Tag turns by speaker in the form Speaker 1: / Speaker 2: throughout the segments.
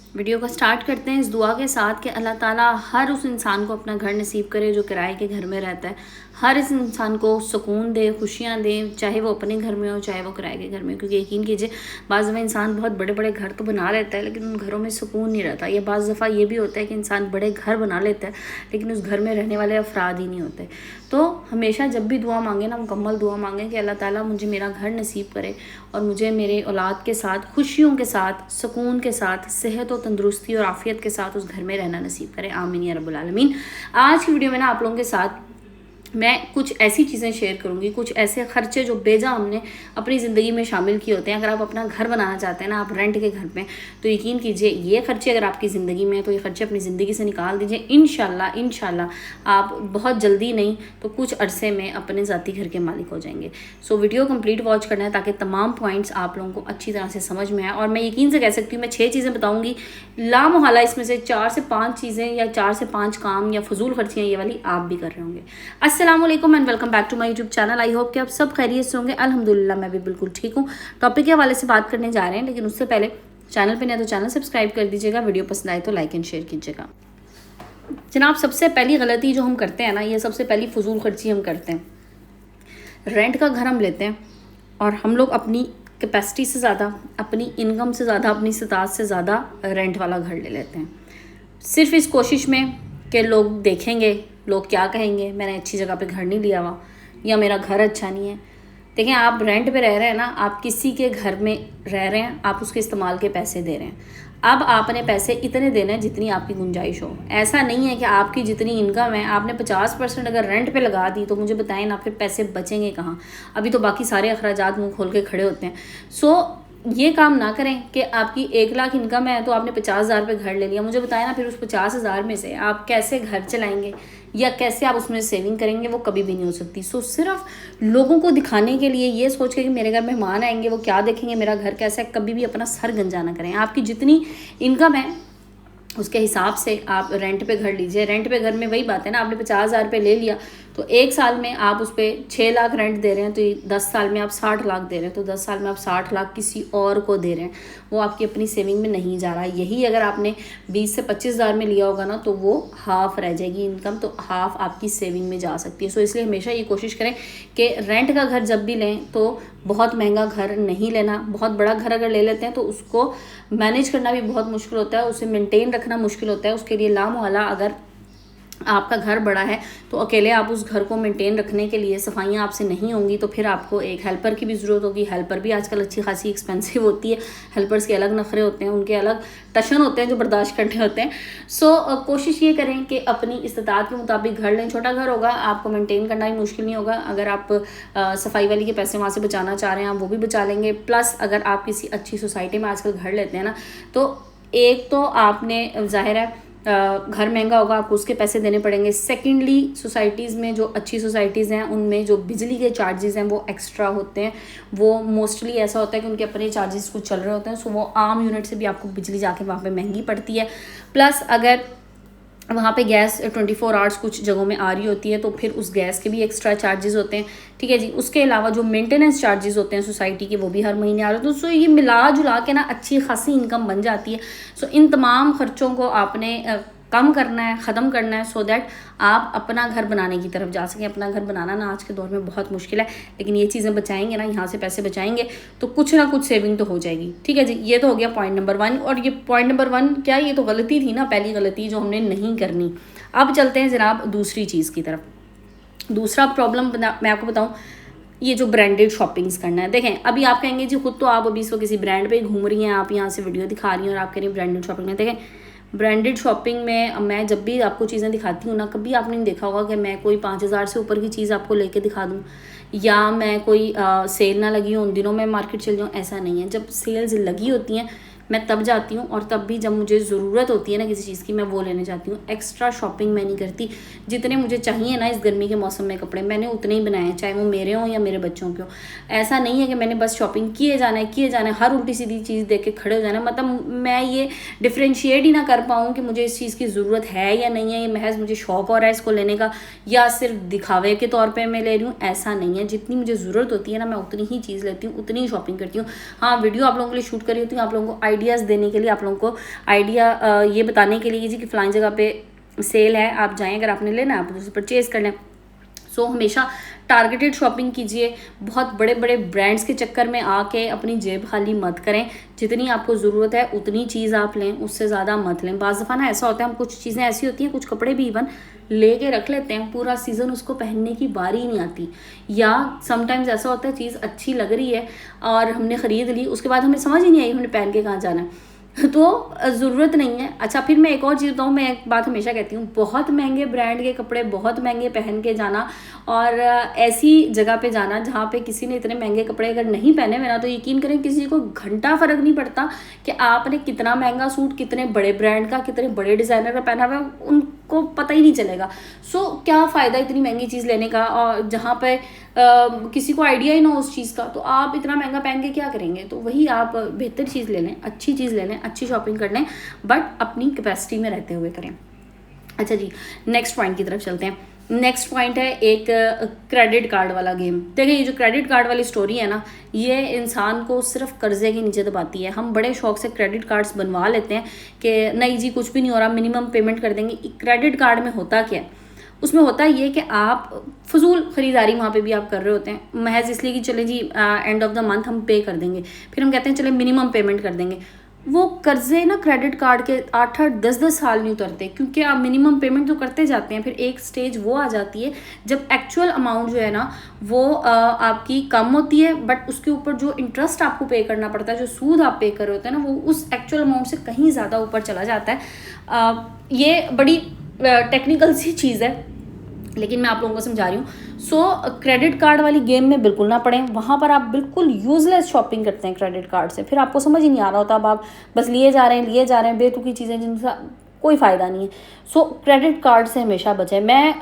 Speaker 1: Video को start करते हैं इस दुआ के साथ कि अल्लाह ताला हर उस इंसान को अपना घर नसीब करे जो किराए के घर में रहता है। हर इस इंसान को सुकून दे, खुशियाँ दे, चाहे वो अपने घर में हो चाहे वो किराए के घर में। क्योंकि यकीन कीजिए बाज़ दफ़ा इंसान बहुत बड़े बड़े घर तो बना लेता है लेकिन उन घरों में सुकून नहीं रहता। या बाज़ दफ़ा ये भी होता है कि इंसान बड़े घर बना लेता है लेकिन उस घर में रहने वाले अफराद ही नहीं होते। तो हमेशा जब भी दुआ मांगे ना, मुकम्मल दुआ मांगे कि अल्लाह ताला मुझे मेरा घर नसीब करे और मुझे मेरे औलाद के साथ, खुशियों के साथ, सुकून के साथ, सेहत और तंदुरुस्ती और आफियत के साथ उस घर में रहना नसीब करे। आमीन या रब्बुल आलमीन। आज की वीडियो में ना आप लोगों के साथ मैं कुछ ऐसी चीज़ें शेयर करूंगी, कुछ ऐसे खर्चे जो बेजा हमने अपनी ज़िंदगी में शामिल किए होते हैं। अगर आप अपना घर बनाना चाहते हैं ना, आप रेंट के घर में, तो यकीन कीजिए ये खर्चे अगर आपकी ज़िंदगी में है तो ये खर्चे अपनी ज़िंदगी से निकाल दीजिए। इंशाल्लाह आप बहुत जल्दी नहीं तो कुछ अरसे में अपने ज़ाती घर के मालिक हो जाएंगे। सो वीडियो कंप्लीट वॉच करना है ताकि तमाम पॉइंट्स आप लोगों को अच्छी तरह से समझ में आए। और मैं यकीन से कह सकती हूँ मैं 6 चीज़ें बताऊँगी, लामोहला इसमें से 4 से 5 चीज़ें या 4 से 5 काम या फजूल खर्चियाँ ये वाली आप भी कर रहे होंगे। अस्सलाम वालेकुम and welcome back to my YouTube channel. I hope कि आप सब खैरियत से होंगे। अल्हम्दुलिल्लाह मैं भी बिल्कुल ठीक हूँ। टॉपिक के हवाले से बात करने जा रहे हैं लेकिन उससे पहले चैनल पे नए तो चैनल सब्सक्राइब कर दीजिएगा, वीडियो पसंद आए तो लाइक एंड शेयर कीजिएगा। जनाब सबसे पहली गलती जो हम करते हैं ना, ये सबसे पहली फजूल खर्ची हम करते हैं। रेंट का घर हम लेते हैं और हम लोग अपनी कैपेसिटी से ज़्यादा, अपनी इनकम से ज़्यादा, अपनी इस्तात से ज़्यादा रेंट वाला घर ले लेते हैं, सिर्फ इस कोशिश में कि लोग देखेंगे, लोग क्या कहेंगे, मैंने अच्छी जगह पे घर नहीं लिया हुआ या मेरा घर अच्छा नहीं है। देखें, आप रेंट पे रह रहे हैं ना, आप किसी के घर में रह रहे हैं, आप उसके इस्तेमाल के पैसे दे रहे हैं। अब आपने पैसे इतने देने हैं जितनी आपकी गुंजाइश हो। ऐसा नहीं है कि आपकी जितनी इनकम है आपने 50% अगर रेंट पे लगा दी तो मुझे बताएं ना फिर पैसे बचेंगे कहाँ। अभी तो बाकी सारे अखराजात मुँह खोल के खड़े होते हैं। सो ये काम ना करें कि आपकी 1 लाख इनकम है तो आपने 50,000 पे घर ले लिया। मुझे बताया ना फिर उस 50,000 में से आप कैसे घर चलाएंगे या कैसे आप उसमें सेविंग करेंगे, वो कभी भी नहीं हो सकती। सो सिर्फ लोगों को दिखाने के लिए ये सोच के कि मेरे घर मेहमान आएंगे वो क्या देखेंगे, मेरा घर कैसा है, कभी भी अपना सर गंजा ना करें। आपकी जितनी इनकम है उसके हिसाब से आप रेंट पे घर लीजिए। रेंट पे घर में वही बात है ना, आपने 50,000 रुपये ले लिया तो 1 साल में आप उस पर 6 लाख रेंट दे रहे हैं, तो 10 साल में आप 60 लाख दे रहे हैं, तो 10 साल में आप 60 लाख किसी और को दे रहे हैं, वो आपकी अपनी सेविंग में नहीं जा रहा है। यही अगर आपने 20 से 25,000 में लिया होगा ना तो वो हाफ़ रह जाएगी इनकम, तो हाफ़ आपकी सेविंग में जा सकती है। सो इसलिए हमेशा ये कोशिश करें कि रेंट का घर जब भी लें तो बहुत महंगा घर नहीं लेना। बहुत बड़ा घर अगर ले लेते हैं तो उसको मैनेज करना भी बहुत मुश्किल होता है, उसे मेंटेन रखना मुश्किल होता है। उसके लिए लामोहला अगर आपका घर बड़ा है तो अकेले आप उस घर को मेंटेन रखने के लिए सफाइयाँ आपसे नहीं होंगी, तो फिर आपको एक हेल्पर की भी ज़रूरत होगी। हेल्पर भी आजकल अच्छी खासी एक्सपेंसिव होती है। हेल्पर्स के अलग नखरे होते हैं, उनके अलग टशन होते हैं जो बर्दाश्त करने होते हैं। सो कोशिश ये करें कि अपनी इस्तात के मुताबिक घर लें। छोटा घर होगा, आपको मेंटेन करना भी मुश्किल नहीं होगा। अगर आप सफाई वाली के पैसे वहाँ से बचाना चाह रहे हैं आप वो भी बचा लेंगे। प्लस अगर आप किसी अच्छी सोसाइटी में आजकल घर लेते हैं ना, तो एक तो आपने ज़ाहिर है घर महंगा होगा, आपको उसके पैसे देने पड़ेंगे। सेकेंडली सोसाइटीज़ में जो अच्छी सोसाइटीज़ हैं उनमें जो बिजली के चार्जेस हैं वो एक्स्ट्रा होते हैं। वो मोस्टली ऐसा होता है कि उनके अपने चार्जेस कुछ चल रहे होते हैं, सो वो आम यूनिट से भी आपको बिजली जाके वहाँ पे महंगी पड़ती है। प्लस अगर वहाँ पे गैस 24 आवर्स कुछ जगहों में आ रही होती है तो फिर उस गैस के भी एक्स्ट्रा चार्जेस होते हैं, ठीक है जी। उसके अलावा जो मेंटेनेंस चार्जेस होते हैं सोसाइटी के वो भी हर महीने आ रहे होते हैं। सो ये मिला जुला के ना अच्छी खासी इनकम बन जाती है। सो इन तमाम खर्चों को आपने कम करना है, ख़त्म करना है, सो दैट आप अपना घर बनाने की तरफ जा सकें। अपना घर बनाना ना आज के दौर में बहुत मुश्किल है, लेकिन ये चीज़ें बचाएंगे ना, यहाँ से पैसे बचाएंगे तो कुछ ना कुछ सेविंग तो हो जाएगी, ठीक है जी। ये तो हो गया पॉइंट नंबर 1। और ये पॉइंट नंबर 1 क्या, ये तो गलती थी ना, पहली गलती जो हमने नहीं करनी। अब चलते हैं जनाब दूसरी चीज़ की तरफ। दूसरा प्रॉब्लम मैं आपको बताऊँ, ये जो ब्रांडेड शॉपिंग्स करना है। देखें, अभी आप कहेंगे जी खुद तो आप अभी इस वक्त किसी ब्रांड पे घूम रही हैं, आप यहाँ से वीडियो दिखा रही हैं और आप कह रही हैं ब्रांडेड शॉपिंग में। देखें, ब्रांडेड शॉपिंग में मैं जब भी आपको चीज़ें दिखाती हूँ ना, कभी आपने नहीं देखा होगा कि मैं कोई 5,000 से ऊपर की चीज़ आपको लेके दिखा दूँ या मैं कोई सेल ना लगी हो उन दिनों मैं मार्केट चल जाऊँ, ऐसा नहीं है। जब सेल्स लगी होती हैं मैं तब जाती हूँ, और तब भी जब मुझे ज़रूरत होती है ना किसी चीज़ की मैं वो लेने जाती हूँ। एक्स्ट्रा शॉपिंग मैं नहीं करती। जितने मुझे चाहिए ना इस गर्मी के मौसम में कपड़े, मैंने उतने ही बनाए हैं, चाहे वो मेरे हों या मेरे बच्चों के हों। ऐसा नहीं है कि मैंने बस शॉपिंग किए जाना है, हर उल्टी सीधी चीज़ देख के खड़े हो जाना है। मतलब मैं ये डिफ्रेंशिएट ही ना कर पाऊँ कि मुझे इस चीज़ की ज़रूरत है या नहीं है, ये महज मुझे शौक़ हो रहा है इसको लेने का या सिर्फ दिखावे के तौर पर मैं ले रही हूँ, ऐसा नहीं है। जितनी मुझे ज़रूरत होती है ना मैं उतनी ही चीज़ लेती हूँ, उतनी ही शॉपिंग करती हूँ। हाँ, वीडियो आप लोगों के लिए शूट करी होती हूँ, आप लोगों को आइडियाज़ देने के लिए, आप लोगों को आइडिया ये बताने के लिए जी कि फ़लानी जगह पे सेल है, आप जाएँ, अगर आपने लेना है आप उसे परचेज़ कर लें। सो हमेशा टारगेटेड शॉपिंग कीजिए, बहुत बड़े बड़े ब्रांड्स के चक्कर में आके अपनी जेब खाली मत करें। जितनी आपको ज़रूरत है उतनी चीज़ आप लें, उससे ज़्यादा मत लें। बाज़ दफ़ा ना ऐसा होता है, हम कुछ चीज़ें ऐसी होती हैं, कुछ कपड़े भी इवन लेके रख लेते हैं, पूरा सीज़न उसको पहनने की बारी ही नहीं आती। या समटाइम्स ऐसा होता है चीज़ अच्छी लग रही है और हमने ख़रीद ली, उसके बाद हमें समझ ही नहीं आई हमने पहन के कहाँ जाना है, तो ज़रूरत नहीं है। अच्छा, फिर मैं एक और चीज़ बताऊँ, मैं एक बात हमेशा कहती हूँ, बहुत महंगे ब्रांड के कपड़े बहुत महंगे पहन के जाना और ऐसी जगह पे जाना जहाँ पे किसी ने इतने महंगे कपड़े अगर नहीं पहने हुए ना, तो यकीन करें किसी को घंटा फ़र्क नहीं पड़ता कि आपने कितना महंगा सूट कितने बड़े ब्रांड का, कितने बड़े डिज़ाइनर का पहना हुआ है, उनको पता ही नहीं चलेगा। सो क्या फ़ायदा इतनी महंगी चीज़ लेने का, और जहाँ पे किसी को आइडिया ही ना हो उस चीज़ का, तो आप इतना महंगा पहन के क्या करेंगे। तो वही आप बेहतर चीज़ ले लें, अच्छी चीज़ ले लें, अच्छी शॉपिंग कर लें, बट अपनी कैपेसिटी में रहते हुए करें। अच्छा जी, नेक्स्ट पॉइंट की तरफ चलते हैं। नेक्स्ट पॉइंट है एक क्रेडिट कार्ड वाला गेम। देखिए, ये जो क्रेडिट कार्ड वाली स्टोरी है ना, ये इंसान को सिर्फ कर्जे के नीचे दबाती है। हम बड़े शौक से क्रेडिट कार्ड्स बनवा लेते हैं कि नहीं जी कुछ भी नहीं हो रहा, मिनिमम पेमेंट कर देंगे। क्रेडिट कार्ड में होता क्या है, उसमें होता ये कि आप फजूल ख़रीदारी वहाँ पे भी आप कर रहे होते हैं, महज इसलिए कि चले जी एंड ऑफ द मंथ हम पे कर देंगे, फिर हम कहते हैं चले मिनिमम पेमेंट कर देंगे। वो कर्जे ना क्रेडिट कार्ड के 8-8 10-10 साल नहीं उतरते, क्योंकि आप मिनिमम पेमेंट तो करते जाते हैं। फिर एक स्टेज वो आ जाती है जब एक्चुअल अमाउंट जो है ना वो आपकी कम होती है, बट उसके ऊपर जो इंटरेस्ट आपको पे करना पड़ता है, जो सूद आप पे कर रहे होते हैं ना, वो उस एक्चुअल अमाउंट से कहीं ज़्यादा ऊपर चला जाता है। ये बड़ी टेक्निकल सी चीज़ है, लेकिन मैं आप लोगों को समझा रही हूँ। सो क्रेडिट कार्ड वाली गेम में बिल्कुल ना पड़ें, वहाँ पर आप बिल्कुल यूज़लेस शॉपिंग करते हैं क्रेडिट कार्ड से, फिर आपको समझ ही नहीं आ रहा होता, अब आप बस लिए जा रहे हैं बेतुकी चीज़ें जिनका कोई फ़ायदा नहीं है। सो क्रेडिट कार्ड से हमेशा बचें। मैं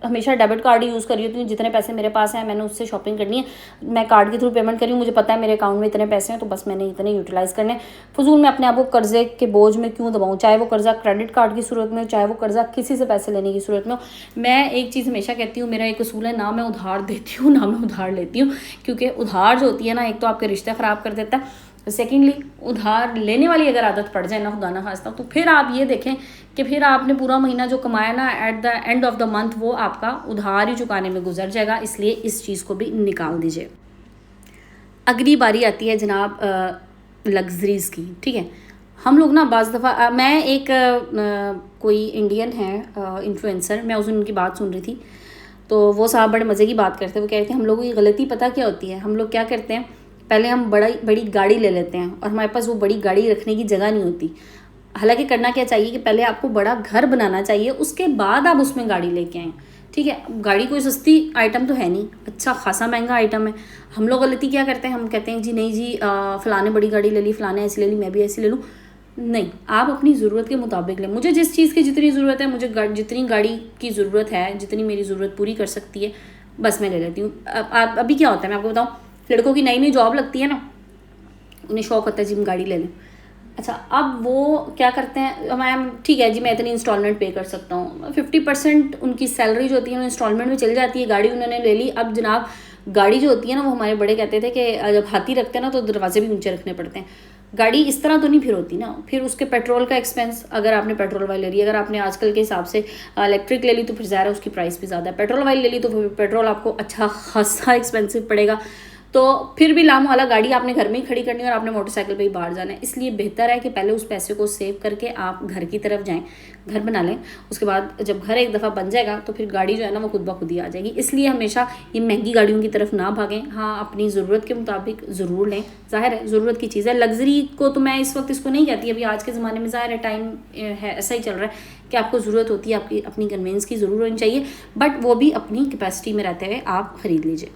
Speaker 1: हमेशा डेबिट कार्ड ही यूज़ करी होती हूँ, जितने पैसे मेरे पास हैं मैंने उससे शॉपिंग करनी है, मैं कार्ड के थ्रू पेमेंट करी हूँ, मुझे पता है मेरे अकाउंट में इतने पैसे हैं तो बस मैंने इतने यूटिलाइज़ करने। फजूल मैं अपने आप को कर्जे के बोझ में क्यों दबाऊँ, चाहे वो कर्जा क्रेडिट कार्ड की सूरत में हो, चाहे वो कर्जा किसी से पैसे लेने की सूरत में हो। मैं एक चीज़ हमेशा कहती हूँ, मेरा एक उसूल है, ना मैं उधार देती हूँ ना मैं उधार लेती हूँ, क्योंकि उधार जो होती है ना, एक तो आपके रिश्ते ख़राब कर देता है, सेकेंडली उधार लेने वाली अगर आदत पड़ जाए ना, खुदा ना खास्ता, तो फिर आप ये देखें कि फिर आपने पूरा महीना जो कमाया ना, at the end of the month वो आपका उधार ही चुकाने में गुजर जाएगा। इसलिए इस चीज़ को भी निकाल दीजिए। अगली बारी आती है जनाब लग्जरीज़ की। ठीक है, हम लोग ना बाज़ दफ़ा मैं एक कोई इंडियन है इन्फ्लुएंसर, मैं उस दिन उनकी बात सुन रही थी, तो वो साहब बड़े मज़े की बात करते, वो कह रहे थे हम लोगों की गलती पता क्या होती है, हम लोग क्या करते हैं, पहले हम बड़ी गाड़ी ले लेते हैं और हमारे पास वो बड़ी गाड़ी रखने की जगह नहीं होती। हालांकि करना क्या चाहिए कि पहले आपको बड़ा घर बनाना चाहिए, उसके बाद आप उसमें गाड़ी लेके आएँ। ठीक है, गाड़ी कोई सस्ती आइटम तो है नहीं, अच्छा खासा महंगा आइटम है। हम लोग गलती क्या करते हैं, हम कहते हैं जी नहीं जी फ़लाने बड़ी गाड़ी ले ली, फ़लाने ऐसी ले ली, मैं भी ऐसी ले लूँ। नहीं, आप अपनी ज़रूरत के मुताबिक लें। मुझे जिस चीज़ की जितनी ज़रूरत है, मुझे जितनी गाड़ी की ज़रूरत है, जितनी मेरी ज़रूरत पूरी कर सकती है, बस मैं ले लेती हूँ। अभी क्या होता है मैं आपको बताऊँ, लड़कों की नई नई जॉब लगती है ना, उन्हें शौक़ होता है जी हम गाड़ी ले लें। अच्छा, अब वो क्या करते हैं, मैम ठीक है जी मैं इतनी इंस्टॉलमेंट पे कर सकता हूँ, 50% उनकी सैलरी जो होती है वो इंस्टॉलमेंट में चल जाती है, गाड़ी उन्होंने ले ली। अब जनाब गाड़ी जो होती है ना, वो हमारे बड़े कहते थे कि जब हाथी रखते हैं ना तो दरवाजे भी ऊंचे रखने पड़ते हैं। गाड़ी इस तरह तो नहीं फिर होती ना, फिर उसके पेट्रोल का एक्सपेंस, अगर आपने पेट्रोल वाली ले ली, अगर आपने आजकल के हिसाब से इलेक्ट्रिक ले ली तो फिर ज़्यादा है, उसकी प्राइस भी ज़्यादा है। पेट्रोल वाली ले ली तो फिर पेट्रोल आपको अच्छा खासा एक्सपेंसिव पड़ेगा। तो फिर भी लाम वाला गाड़ी आपने घर में ही खड़ी करनी है और आपने मोटरसाइकिल पे ही बाहर जाना है। इसलिए बेहतर है कि पहले उस पैसे को सेव करके आप घर की तरफ जाएं, घर बना लें। उसके बाद जब घर एक दफ़ा बन जाएगा तो फिर गाड़ी जो है ना वो खुद ब खुद ही आ जाएगी। इसलिए हमेशा ये महंगी गाड़ियों की तरफ ना भागें। हाँ, अपनी ज़रूरत के मुताबिक ज़रूर लें, ज़ाहिर है ज़रूरत की चीज़ है। लग्जरी को तो मैं इस वक्त इसको नहीं कहती, अभी आज के ज़माने में ज़ाहिर है टाइम है ऐसा ही चल रहा है कि आपको ज़रूरत होती है, आपकी अपनी कन्वेंस की ज़रूर होनी चाहिए, बट वो भी अपनी कैपेसिटी में रहते हुए आप ख़रीद लीजिए।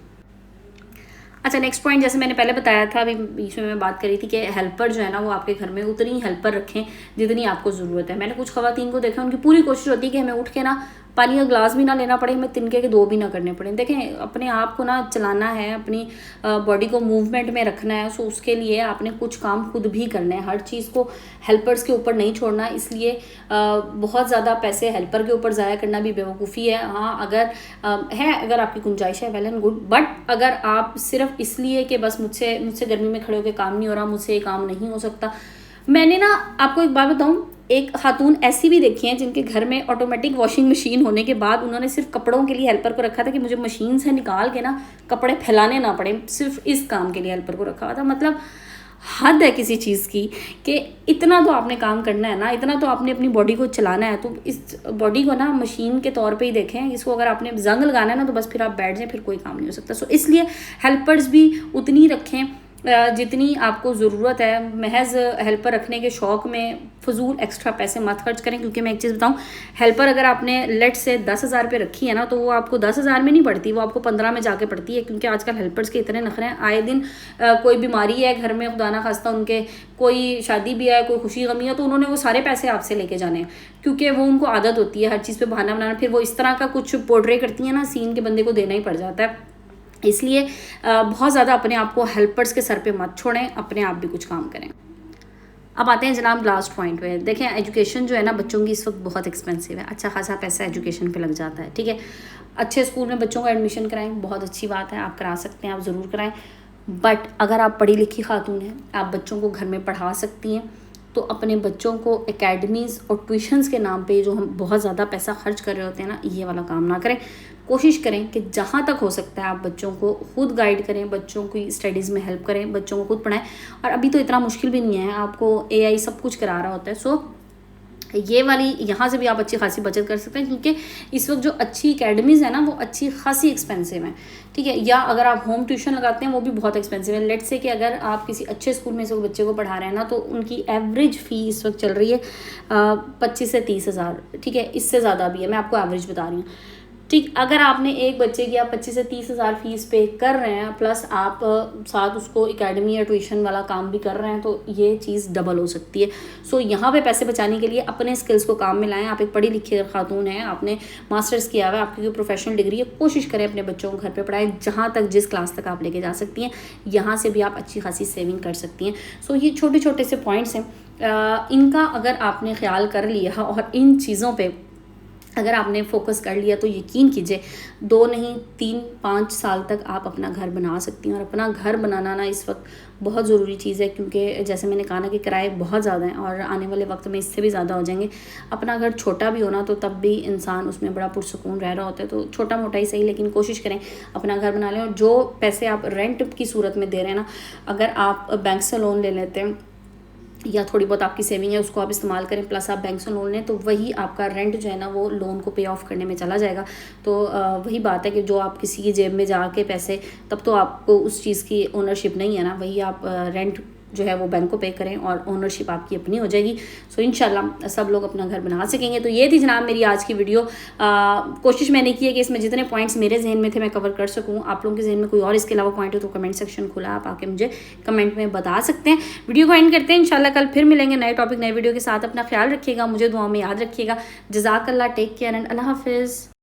Speaker 1: अच्छा, नेक्स्ट पॉइंट, जैसे मैंने पहले बताया था, अभी बीच में मैं बात करी थी कि हेल्पर जो है ना वो आपके घर में उतनी ही हेल्पर रखें जितनी आपको ज़रूरत है। मैंने कुछ ख़वातीन को देखा, उनकी पूरी कोशिश होती है कि हमें उठ के ना पानी का ग्लास भी ना लेना पड़े, हमें तिनके के 2 भी ना करने पड़े। देखें, अपने आप को ना चलाना है, अपनी बॉडी को मूवमेंट में रखना है, सो उसके लिए आपने कुछ काम खुद भी करना है, हर चीज़ को हेल्पर्स के ऊपर नहीं छोड़ना। इसलिए बहुत ज़्यादा पैसे हेल्पर के ऊपर ज़ाया करना भी बेवकूफ़ी है। हाँ, अगर आपकी गुंजाइश है, वेल एंड गुड, बट अगर आप सिर्फ इसलिए कि बस मुझसे गर्मी में खड़े होकर काम नहीं हो रहा, मुझसे ये काम नहीं हो सकता, मैंने ना आपको एक बात बताऊं, एक खातून ऐसी भी देखी हैं जिनके घर में ऑटोमेटिक वॉशिंग मशीन होने के बाद उन्होंने सिर्फ कपड़ों के लिए हेल्पर को रखा था कि मुझे मशीन से निकाल के ना कपड़े फैलाने ना पड़े, सिर्फ इस काम के लिए हेल्पर को रखा हुआ था। मतलब हद है किसी चीज़ की कि इतना तो आपने काम करना है ना, इतना तो आपने अपनी बॉडी को चलाना है, तो इस बॉडी को ना मशीन के तौर पे ही देखें। इसको अगर आपने जंग लगाना है ना तो बस फिर आप बैठ जाएं, फिर कोई काम नहीं हो सकता। सो इसलिए हेल्पर्स भी उतनी रखें जितनी आपको ज़रूरत है। महज हेल्पर रखने के शौक़ में फजूल एक्स्ट्रा पैसे मत खर्च करें, क्योंकि मैं एक चीज़ बताऊं, हेल्पर अगर आपने लेट से 10,000 रुपये रखी है ना तो वो आपको 10,000 में नहीं पड़ती, वो आपको 15 में जाके पड़ती है। क्योंकि आजकल हेल्पर्स के इतने नखरे हैं, आए दिन कोई बीमारी है घर में, खुदा ना खास्ता उनके कोई शादी भी है, कोई खुशी गमी है, तो उन्होंने वो सारे पैसे आपसे लेके जाने हैं, क्योंकि वो उनको आदत होती है हर चीज़ पे बहाना बनाना। फिर वो इस तरह का कुछ पोर्ट्रे करती हैं ना सीन के, बंदे को देना ही पड़ जाता है। इसलिए बहुत ज़्यादा अपने आप को हेल्पर्स के सर पे मत छोड़ें, अपने आप भी कुछ काम करें। अब आते हैं जनाब लास्ट पॉइंट पे। देखें, एजुकेशन जो है ना बच्चों की इस वक्त बहुत एक्सपेंसिव है, अच्छा खासा पैसा एजुकेशन पे लग जाता है, ठीक है। अच्छे स्कूल में बच्चों का एडमिशन कराएं, बहुत अच्छी बात है, आप करा सकते हैं, आप ज़रूर कराएं। बट अगर आप पढ़ी लिखी खातून हैं, आप बच्चों को घर में पढ़ा सकती हैं, तो अपने बच्चों को एकेडमीज़ और ट्यूशन्स के नाम पे जो हम बहुत ज़्यादा पैसा खर्च कर रहे होते हैं ना, ये वाला काम ना करें। कोशिश करें कि जहाँ तक हो सकता है आप बच्चों को खुद गाइड करें, बच्चों की स्टडीज़ में हेल्प करें, बच्चों को खुद पढ़ाएं। और अभी तो इतना मुश्किल भी नहीं है, आपको AI सब कुछ करा रहा होता है। सो ये वाली यहाँ से भी आप अच्छी खासी बचत कर सकते हैं, क्योंकि इस वक्त जो अच्छी एकेडमीज़ है ना वो अच्छी खासी एक्सपेंसिव हैं, ठीक है। या अगर आप होम ट्यूशन लगाते हैं वो भी बहुत एक्सपेंसिव है। लेट्स से कि अगर आप किसी अच्छे स्कूल में से बच्चे को पढ़ा रहे हैं ना, तो उनकी एवरेज फ़ी इस वक्त चल रही है 25 से 30,000, ठीक है। इससे ज़्यादा भी है, मैं आपको एवरेज बता रही हूँ, ठीक। अगर आपने एक बच्चे की आप 25 से 30,000 फीस पे कर रहे हैं, प्लस आप साथ उसको एकेडमी या ट्यूशन वाला काम भी कर रहे हैं, तो ये चीज़ डबल हो सकती है। सो यहाँ पे पैसे बचाने के लिए अपने स्किल्स को काम में लाएं। आप एक पढ़ी लिखी खातून हैं, आपने मास्टर्स किया हुआ है, आपकी कोई प्रोफेशनल डिग्री है, कोशिश करें अपने बच्चों को घर पे पढ़ाएं, जहाँ तक जिस क्लास तक आप लेके जा सकती हैं। यहाँ से भी आप अच्छी खासी सेविंग कर सकती हैं। सो ये छोटे छोटे से पॉइंट्स हैं, इनका अगर आपने ख्याल कर लिया और इन चीज़ों पर अगर आपने फोकस कर लिया तो यकीन कीजिए 2 नहीं 3-5 साल तक आप अपना घर बना सकती हैं। और अपना घर बनाना ना इस वक्त बहुत ज़रूरी चीज़ है, क्योंकि जैसे मैंने कहा ना कि किराए बहुत ज़्यादा हैं और आने वाले वक्त में इससे भी ज़्यादा हो जाएंगे। अपना घर छोटा भी होना तो तब भी इंसान उसमें बड़ा पुरसुकून रह रहा होता है, तो छोटा मोटा ही सही, लेकिन कोशिश करें अपना घर बना लें। और जो पैसे आप रेंट की सूरत में दे रहे हैं ना, अगर आप बैंक से लोन ले लेते हैं या थोड़ी बहुत आपकी सेविंग है उसको आप इस्तेमाल करें, प्लस आप बैंक से लोन लें, तो वही आपका रेंट जो है ना वो लोन को पे ऑफ करने में चला जाएगा। तो वही बात है कि जो आप किसी की जेब में जाके पैसे, तब तो आपको उस चीज़ की ओनरशिप नहीं है ना, वही आप रेंट जो है वो बैंक को पे करें और ओनरशिप आपकी अपनी हो जाएगी। सो इंशाल्लाह सब लोग अपना घर बना सकेंगे। तो ये थी जनाब मेरी आज की वीडियो। कोशिश मैंने की है कि इसमें जितने पॉइंट्स मेरे जहन में थे मैं कवर कर सकूँ। आप लोगों के जहन में कोई और इसके अलावा पॉइंट हो तो कमेंट सेक्शन खुला, आप आके मुझे कमेंट में बता सकते हैं। वीडियो को एंड करते हैं, इंशाल्लाह कल फिर मिलेंगे नए टॉपिक नए वीडियो के साथ। अपना ख्याल रखिएगा, मुझे दुआ में याद रखिएगा। जज़ाकल्लाह, टेक केयर एंड अल्लाह हाफिज़।